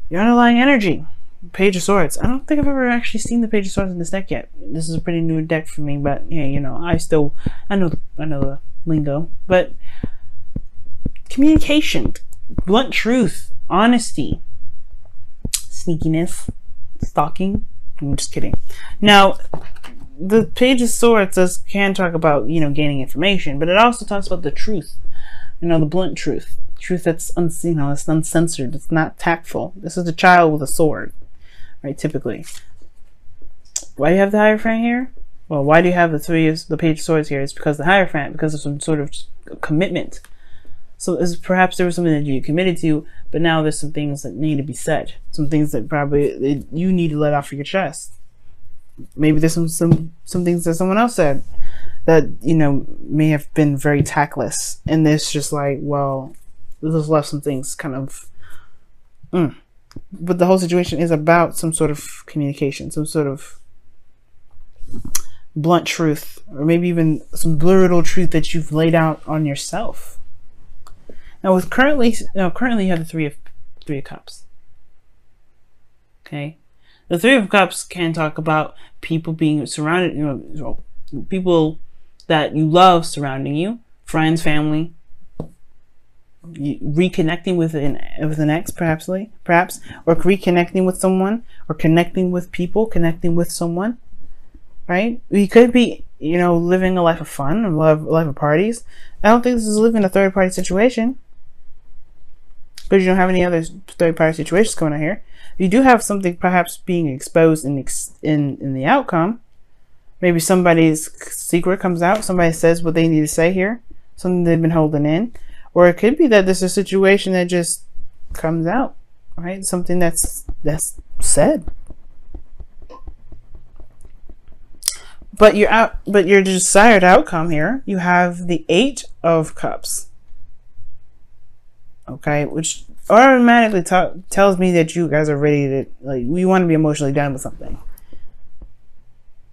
Your underlying energy. Page of Swords. I don't think I've ever actually seen the Page of Swords in this deck yet. This is a pretty new deck for me, but yeah, you know, I know the lingo. But communication, blunt truth, honesty, sneakiness, stalking. I'm just kidding. Now, the Page of Swords can talk about, you know, gaining information, but it also talks about the truth. You know, the blunt truth. Truth that's unseen, you know, it's uncensored, it's not tactful. This is a child with a sword. Right, typically. Why do you have the Hierophant here? Well, why do you have the Page of Swords here? It's because the Hierophant, because of some sort of commitment. So perhaps there was something that you committed to, but now there's some things that need to be said. Some things that probably you need to let off your chest. Maybe there's some things that someone else said that, you know, may have been very tactless. And it's just like, well, this left some things kind of... But the whole situation is about some sort of communication, some sort of blunt truth, or maybe even some brutal truth that you've laid out on yourself. Now, with currently you have the Three of Cups. Okay, the Three of Cups can talk about people being surrounded, you know, people that you love surrounding you, friends, family. Reconnecting with an ex, perhaps, or reconnecting with someone, or connecting with people, connecting with someone, right? You could be, you know, living a life of fun, a life of parties. I don't think this is living a third-party situation, because you don't have any other third-party situations going on here. You do have something perhaps being exposed in the outcome. Maybe somebody's secret comes out, somebody says what they need to say here, something they've been holding in. Or it could be that there's a situation that just comes out, right? Something that's said. But your desired outcome here, you have the Eight of Cups. Okay, which automatically tells me that you guys are ready to, like, we want to be emotionally done with something.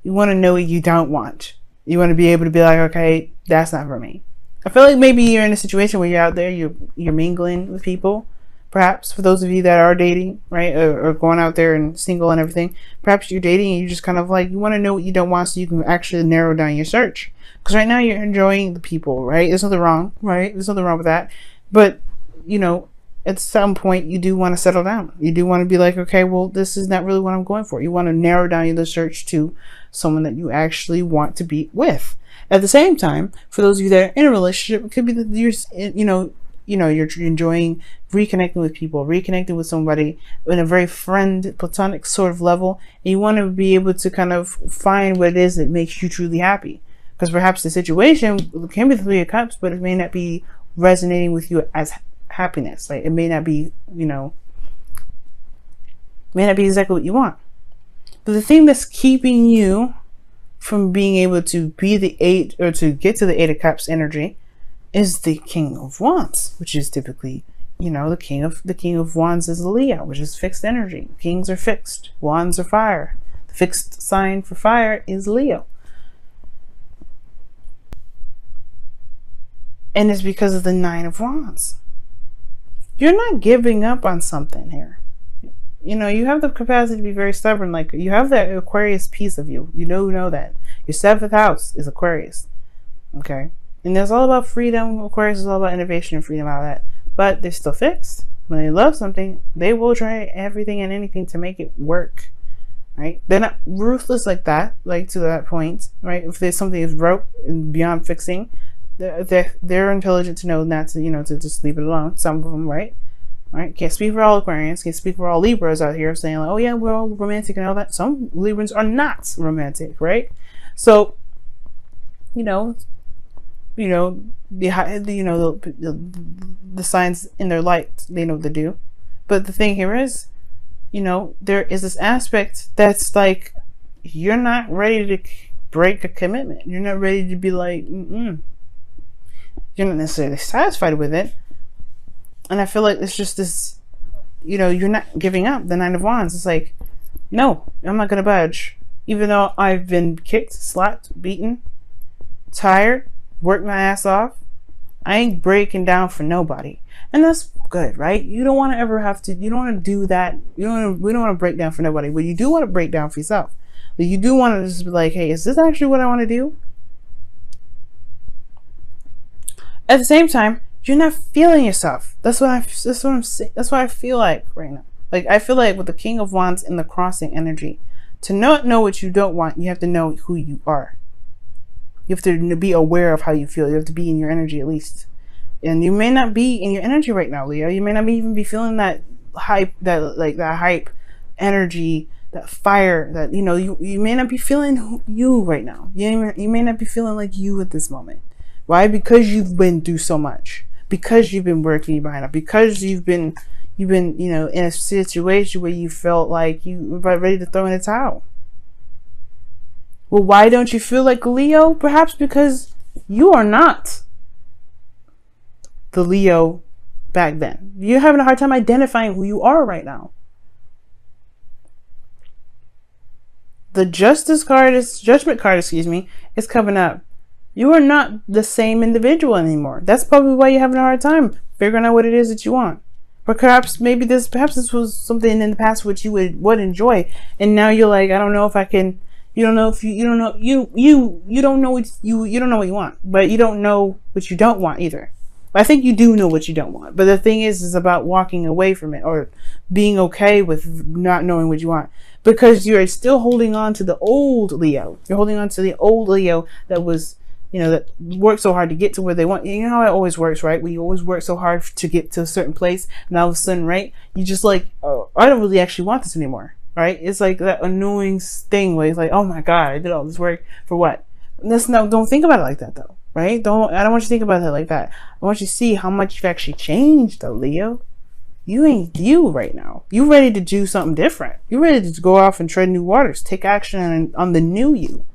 You want to know what you don't want. You want to be able to be like, okay, that's not for me. I feel like maybe you're in a situation where you're out there, you're mingling with people. Perhaps for those of you that are dating, right, or going out there and single and everything, perhaps you're dating and you just kind of like, you want to know what you don't want so you can actually narrow down your search. Because right now you're enjoying the people, right? There's nothing wrong, right? There's nothing wrong with that. But, you know, at some point you do want to settle down. You do want to be like, okay, well, this is not really what I'm going for. You want to narrow down your search to someone that you actually want to be with. At the same time, for those of you that are in a relationship, it could be that you're, you're enjoying reconnecting with people, reconnecting with somebody in a very platonic sort of level, and you want to be able to kind of find what it is that makes you truly happy. Because perhaps the situation can be the Three of Cups, but it may not be resonating with you as happiness. Like, it may not be, may not be exactly what you want. But the thing that's keeping you from being able to be the Eight, or to get to the Eight of Cups energy, is the King of Wands, which is typically, the King of Wands is Leo, which is fixed energy. Kings are fixed, Wands are fire. The fixed sign for fire is Leo. And it's because of the Nine of Wands. You're not giving up on something here. You have the capacity to be very stubborn. Like, you have that Aquarius piece of you. You know that. Your 7th house is Aquarius. Okay? And it's all about freedom. Aquarius is all about innovation and freedom, all that. But they're still fixed. When they love something, they will try everything and anything to make it work. Right? They're not ruthless like that, like to that point. Right? If there's something that's broke and beyond fixing, they're intelligent to know not to, to just leave it alone. Some of them, right? Right? Can't speak for all Aquarians, can't speak for all Libras out here saying like, oh yeah, we're all romantic and all that. Some Librans are not romantic, right? So, the signs in their light, they know what to do. But the thing here is, there is this aspect that's like, you're not ready to break a commitment. You're not ready to be like, You're not necessarily satisfied with it. And I feel like it's just this, you're not giving up. The Nine of Wands. It's like, no, I'm not going to budge. Even though I've been kicked, slapped, beaten, tired, worked my ass off, I ain't breaking down for nobody. And that's good, right? You don't want to ever have to, you don't want to do that. We don't want to break down for nobody, but you do want to break down for yourself. Like, you do want to just be like, hey, is this actually what I want to do? At the same time, you're not feeling yourself. That's what I'm saying. That's what I feel like right now. Like, I feel like with the King of Wands and the crossing energy, to not know what you don't want, you have to know who you are. You have to be aware of how you feel. You have to be in your energy at least. And you may not be in your energy right now, Leo. You may not even be feeling that hype, that hype energy, that fire, that, you may not be feeling you right now. You may not be feeling like you at this moment. Why? Because you've been through so much. Because you've been working behind it. Because you've been, in a situation where you felt like you were ready to throw in the towel. Well, why don't you feel like Leo? Perhaps because you are not the Leo back then. You're having a hard time identifying who you are right now. The judgment card, is coming up. You are not the same individual anymore. That's probably why you're having a hard time figuring out what it is that you want. Perhaps this was something in the past which you would enjoy, and now you're like, I don't know if I can. You don't know what you want, but you don't know what you don't want either. But I think you do know what you don't want. But the thing is about walking away from it, or being okay with not knowing what you want, because you're still holding on to the old Leo. You're holding on to the old Leo that was, that worked so hard to get to where they want. You know how it always works, right? When you always work so hard to get to a certain place, and all of a sudden, right, you just like, oh, I don't really actually want this anymore. Right? It's like that annoying thing where it's like, oh my God, I did all this work for what? Don't think about it like that though, right? I don't want you to think about it like that. I want you to see how much you've actually changed though, Leo. You ain't you right now. You ready to do something different. You ready to go off and tread new waters. Take action on the new you.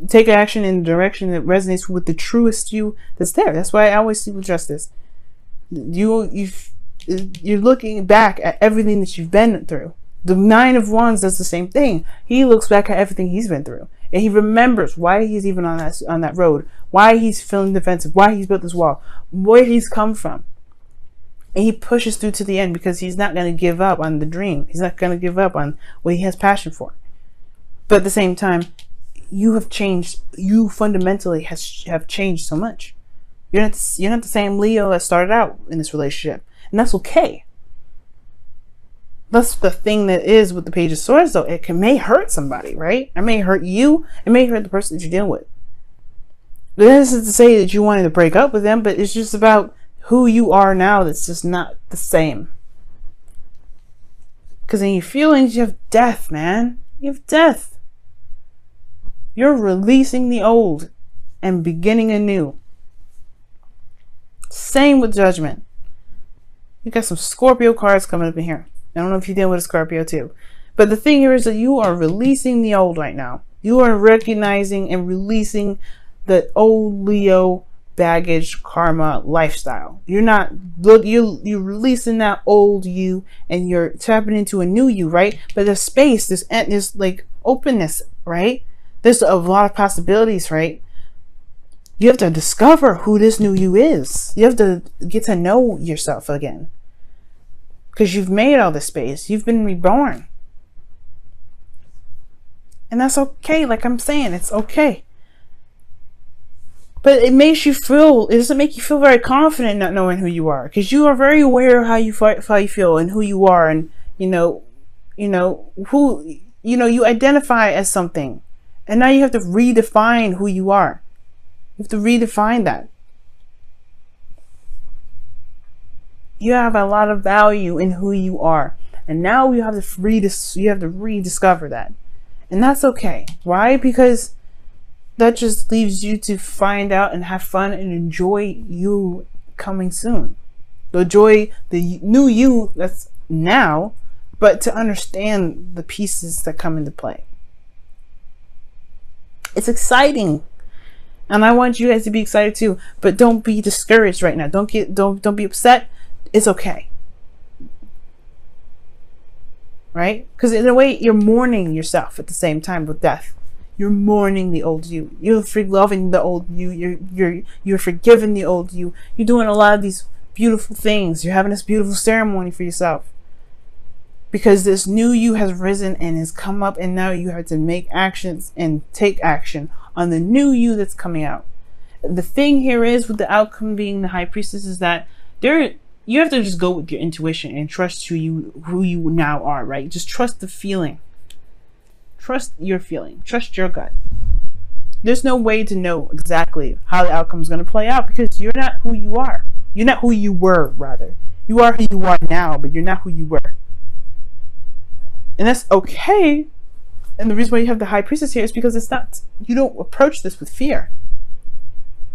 Take action in the direction that resonates with the truest you that's there. That's why I always see with justice. You're looking back at everything that you've been through. The Nine of Wands does the same thing. He looks back at everything he's been through, and he remembers why he's even on that road, why he's feeling defensive, why he's built this wall, where he's come from, and he pushes through to the end because he's not going to give up on the dream. He's not going to give up on what he has passion for. But at the same time, you have changed. You fundamentally have changed so much. You're not the same Leo that started out in this relationship, and that's okay. That's the thing that is with the Page of Swords, though. It may hurt somebody, right? It may hurt you. It may hurt the person that you're dealing with. This isn't to say that you wanted to break up with them, but it's just about who you are now that's just not the same. Because in your feelings, you have death, man. You have death. You're releasing the old and beginning anew. Same with Judgment. You got some Scorpio cards coming up in here. I don't know if you deal with a Scorpio too. But the thing here is that you are releasing the old right now. You are recognizing and releasing the old Leo baggage, karma, lifestyle. You're releasing that old you and you're tapping into a new you, right? But there's space, there's like openness, right? There's a lot of possibilities, right? You have to discover who this new you is. You have to get to know yourself again. Because you've made all this space. You've been reborn. And that's okay. Like I'm saying, it's okay. But it doesn't make you feel very confident not knowing who you are. Because you are very aware of how you feel and who you are. And, you identify as something. And now you have to redefine who you are. You have to redefine that. You have a lot of value in who you are. And now you have to rediscover that. And that's okay. Why? Because that just leaves you to find out and have fun and enjoy you coming soon. Enjoy the new you that's now, but to understand the pieces that come into play. It's exciting. And I want you guys to be excited too. But don't be discouraged right now. Don't be upset. It's okay. Right? Because in a way, you're mourning yourself at the same time with death. You're mourning the old you. You're loving the old you. You're forgiving the old you. You're doing a lot of these beautiful things. You're having this beautiful ceremony for yourself. Because this new you has risen and has come up, and now you have to make actions and take action on the new you that's coming out. The thing here is, with the outcome being the high priestess, is that you have to just go with your intuition and trust who you now are, right? Just trust the feeling. Trust your feeling. Trust your gut. There's no way to know exactly how the outcome is going to play out, because you're not who you are. You're not who you were, rather. You are who you are now, but you're not who you were. And that's okay. And the reason why you have the high priestess here is because you don't approach this with fear.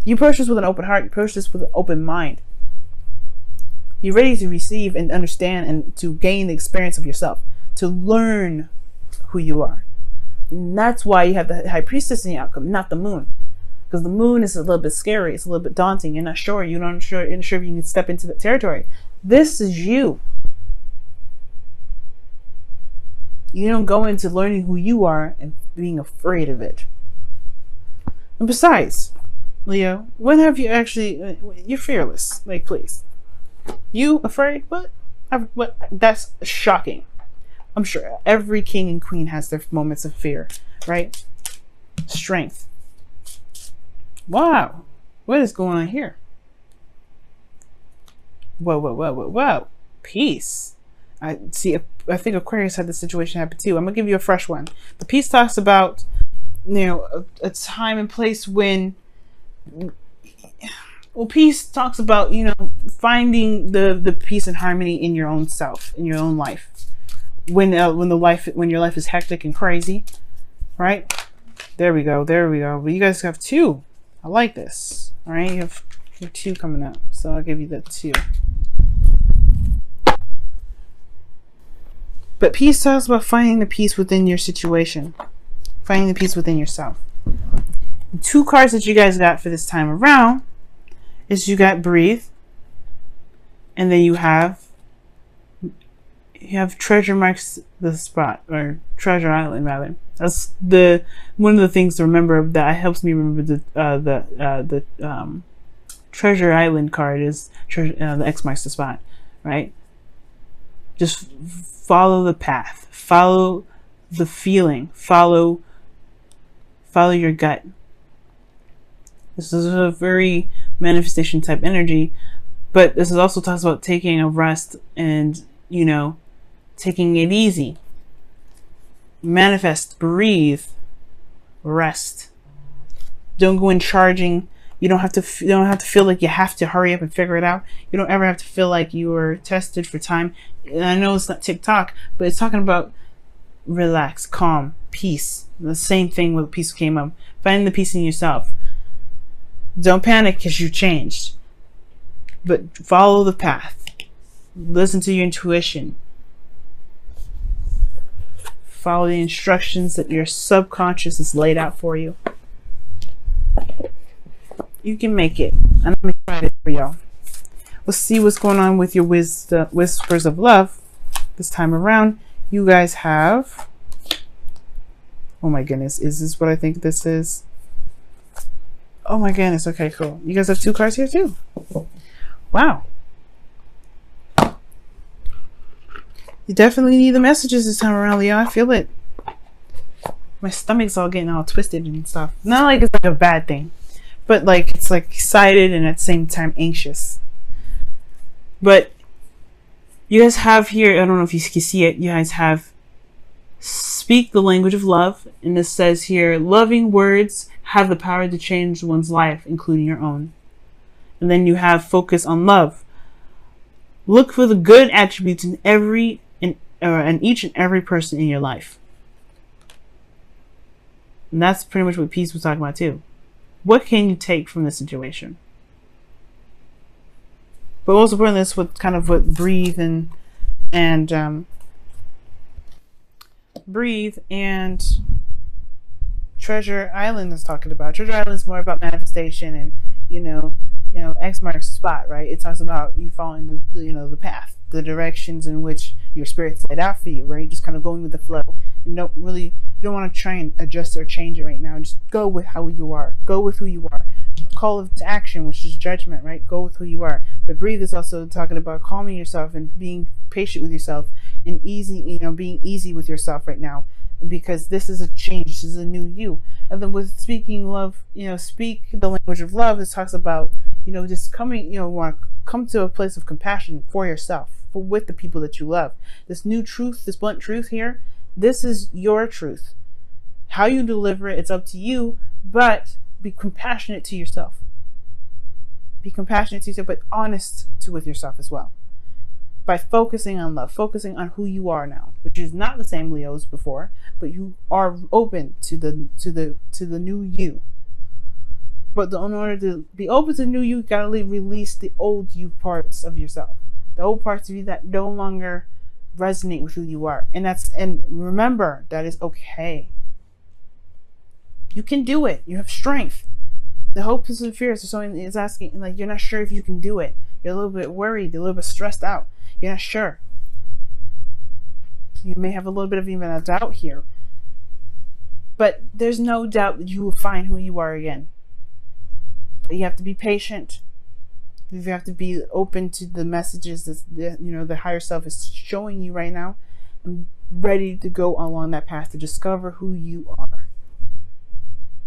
You approach this with an open heart. You approach this with an open mind. You're ready to receive and understand and to gain the experience of yourself, to learn who you are. And that's why you have the high priestess in the outcome, not the moon. Because the moon is a little bit scary. It's a little bit daunting. You're not sure. You're not sure if you can step into that territory. This is you. You don't go into learning who you are and being afraid of it. And besides, Leo, when have you actually... You're fearless. Like, please. You afraid? What? That's shocking. I'm sure every king and queen has their moments of fear, right? Strength. Wow. What is going on here? Whoa. Peace. I think Aquarius had this situation happen too. I'm going to give you a fresh one. The peace talks about, a time and place when... Well, peace talks about, finding the peace and harmony in your own self, in your own life. When your life is hectic and crazy, right? There we go. But you guys have 2. I like this. All right, you have 2 coming up, so I'll give you the 2. But peace talks about finding the peace within your situation, finding the peace within yourself. The 2 cards that you guys got for this time around is you got breathe, and then you have treasure marks the spot, or treasure island rather. That's one of the things to remember that helps me remember the treasure island card is the X marks the spot, right? Just follow the path, follow the feeling, follow your gut. This is a very manifestation type energy, but this is also talks about taking a rest and taking it easy. Manifest, breathe, rest. Don't go in charging. You don't have to feel like you have to hurry up and figure it out. You don't ever have to feel like you were tested for time. And I know it's not TikTok, but it's talking about relax, calm, peace. The same thing with peace came up. Finding the peace in yourself. Don't panic because you changed, but follow the path. Listen to your intuition. Follow the instructions that your subconscious has laid out for you. You can make it. And I'm excited for y'all. Let's see what's going on with your whispers of love this time around. You guys have... Oh my goodness. Is this what I think this is? Oh my goodness. Okay, cool. You guys have 2 cards here too. Wow. You definitely need the messages this time around, Leo. I feel it. My stomach's all getting all twisted and stuff. Not like it's like a bad thing, but like it's like excited and at the same time anxious. But you guys have here, I don't know if you can see it, you guys have speak the language of love. And this says here, loving words have the power to change one's life, including your own. And then you have focus on love. Look for the good attributes in each and every person in your life. And that's pretty much what peace was talking about too. What can you take from this situation? But most importantly, this what kind of what breathe and Treasure Island is talking about. Treasure Island is more about manifestation and X marks the spot, right? It talks about you following the path, the directions in which your spirit's laid out for you, right? Just kind of going with the flow, and you don't want to try and adjust or change it right now. Just go with how you are. Go with who you are. call to action, which is judgment, right? Go with who you are. But breathe is also talking about calming yourself and being patient with yourself and easy, being easy with yourself right now, because this is a change. This is a new you. And then with speaking love, speak the language of love. This talks about, just coming, want to come to a place of compassion for yourself, with the people that you love. This new truth, this blunt truth here, this is your truth. How you deliver it, it's up to you, but be compassionate to yourself. Be compassionate to yourself, but honest with yourself as well. By focusing on love, focusing on who you are now, which is not the same Leo as before, but you are open to the new you. But in order to be open to the new you gotta release the old you parts of yourself, the old parts of you that no longer resonate with who you are. And remember, that is okay. You can do it. You have strength. The hopes and fears of someone is asking, like, you're not sure if you can do it. You're a little bit worried, a little bit stressed out. You're not sure. You may have a little bit of even a doubt here. But there's no doubt that you will find who you are again. But you have to be patient. You have to be open to the messages that the higher self is showing you right now, and ready to go along that path to discover who you are.